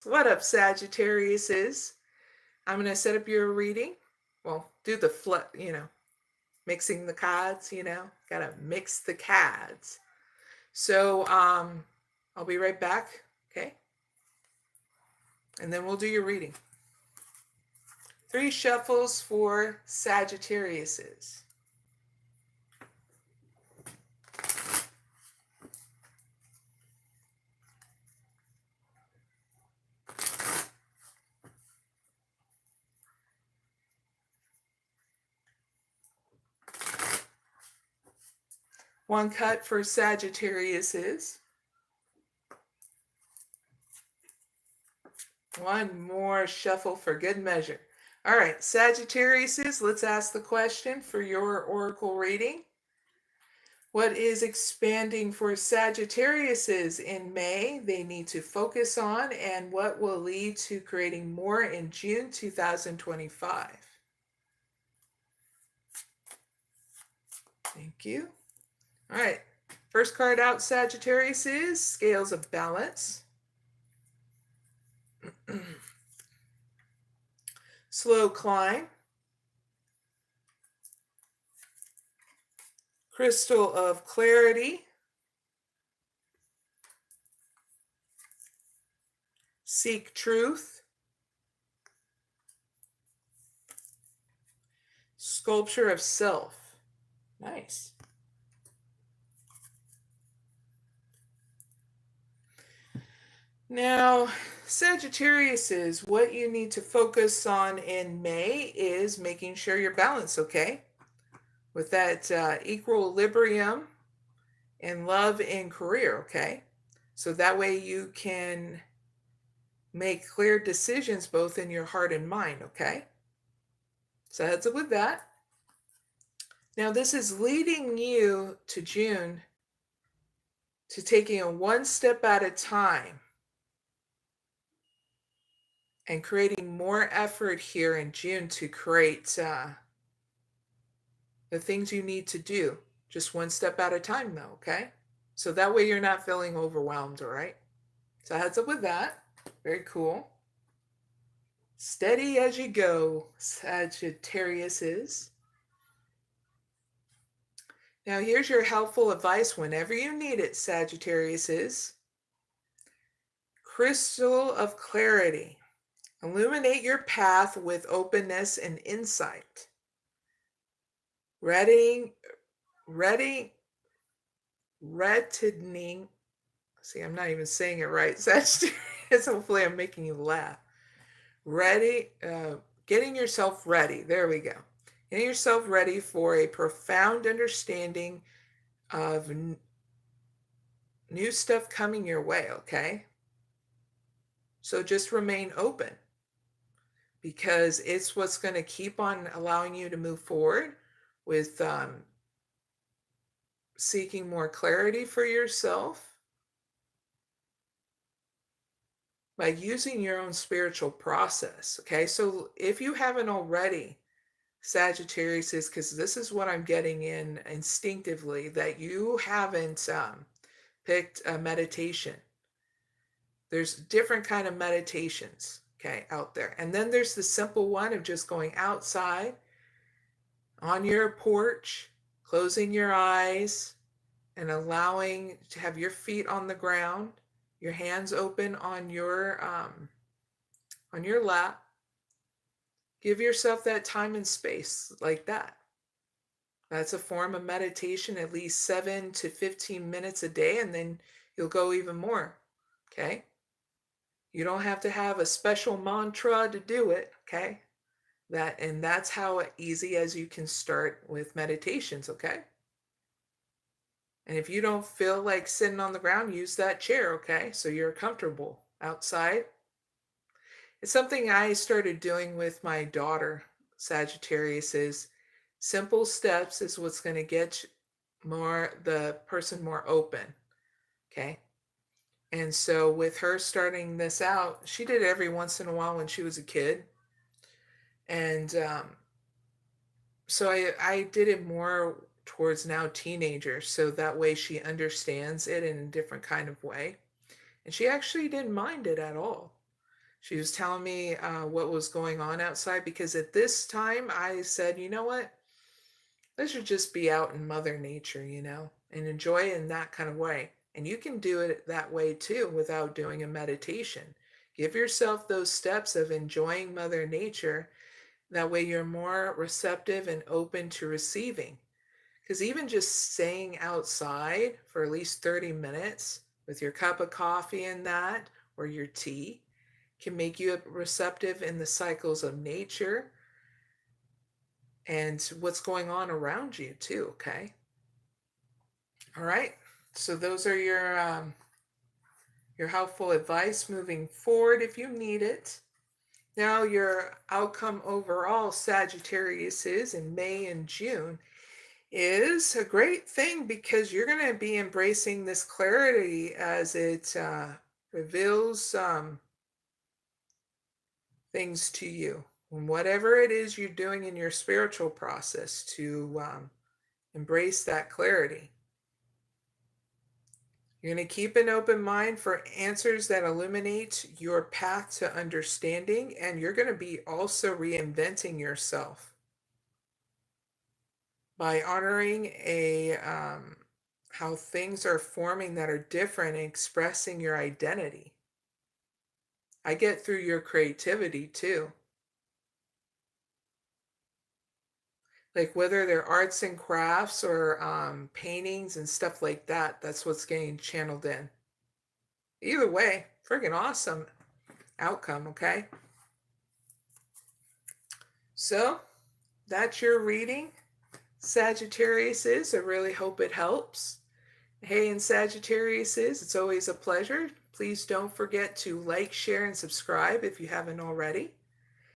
What up, Sagittarius? I'm going to set up your reading. Well, do the mixing the cards, got to mix the cards. So, I'll be right back, okay? And then we'll do your reading. 3 shuffles for Sagittariuses. One cut for Sagittariuses. One more shuffle for good measure. All right, Sagittariuses, let's ask the question for your oracle reading. What is expanding for Sagittariuses in May they need to focus on, and what will lead to creating more in June 2025? Thank you. All right, first card out, Sagittarius, is Scales of Balance. Slow Climb. Crystal of Clarity. Seek Truth. Sculpture of Self. Nice. Now, Sagittarius, what you need to focus on in May is making sure you're balanced, okay? With that equilibrium in love and career, okay? So that way you can make clear decisions both in your heart and mind, okay? So heads up with that. Now, this is leading you to June to taking it one step at a time and creating more effort here in June to create the things you need to do, just one step at a time though, okay? So that way you're not feeling overwhelmed, all right? So heads up with that. Very cool. Steady as you go, Sagittarius is. Now here's your helpful advice whenever you need it, Sagittarius is. Crystal of Clarity. Illuminate your path with openness and insight. Reddening. See, I'm not even saying it right, Sagittarius. Hopefully I'm making you laugh. Getting yourself ready. There we go. Getting yourself ready for a profound understanding of new stuff coming your way, okay? So just remain open, because it's what's going to keep on allowing you to move forward with seeking more clarity for yourself by using your own spiritual process, okay? So if you haven't already, Sagittarius, is because this is what I'm getting in instinctively, that you haven't picked a meditation. There's different kind of meditations, okay, out there. And then there's the simple one of just going outside on your porch, closing your eyes, and allowing to have your feet on the ground, your hands open on your lap. Give yourself that time and space like that. That's a form of meditation, at least 7 to 15 minutes a day, and then you'll go even more, okay? You don't have to have a special mantra to do it, okay? That's how easy as you can start with meditations, okay? And if you don't feel like sitting on the ground, use that chair, okay? So you're comfortable outside. It's something I started doing with my daughter, Sagittarius, is simple steps is what's going to get the person more open, okay? And so with her starting this out, she did it every once in a while when she was a kid. And so I did it more towards now teenagers, so that way she understands it in a different kind of way. And she actually didn't mind it at all. She was telling me what was going on outside because at this time I said, you know what? Let's just be out in Mother Nature, and enjoy it in that kind of way. And you can do it that way too without doing a meditation. Give yourself those steps of enjoying Mother Nature. That way you're more receptive and open to receiving. Because even just staying outside for at least 30 minutes with your cup of coffee and that, or your tea, can make you receptive in the cycles of nature and what's going on around you too, okay? All right. So those are your helpful advice moving forward if you need it. Now your outcome overall, Sagittarius, is in May and June is a great thing because you're going to be embracing this clarity as it reveals things to you. And whatever it is you're doing in your spiritual process to embrace that clarity. You're going to keep an open mind for answers that illuminate your path to understanding, and you're going to be also reinventing yourself by honoring how things are forming that are different and expressing your identity. I get through your creativity too. Like whether they're arts and crafts or paintings and stuff like that, that's what's getting channeled in. Either way, freaking awesome outcome, okay? So that's your reading, Sagittarius is. I really hope it helps. Hey, and Sagittarius is, it's always a pleasure. Please don't forget to like, share, and subscribe if you haven't already.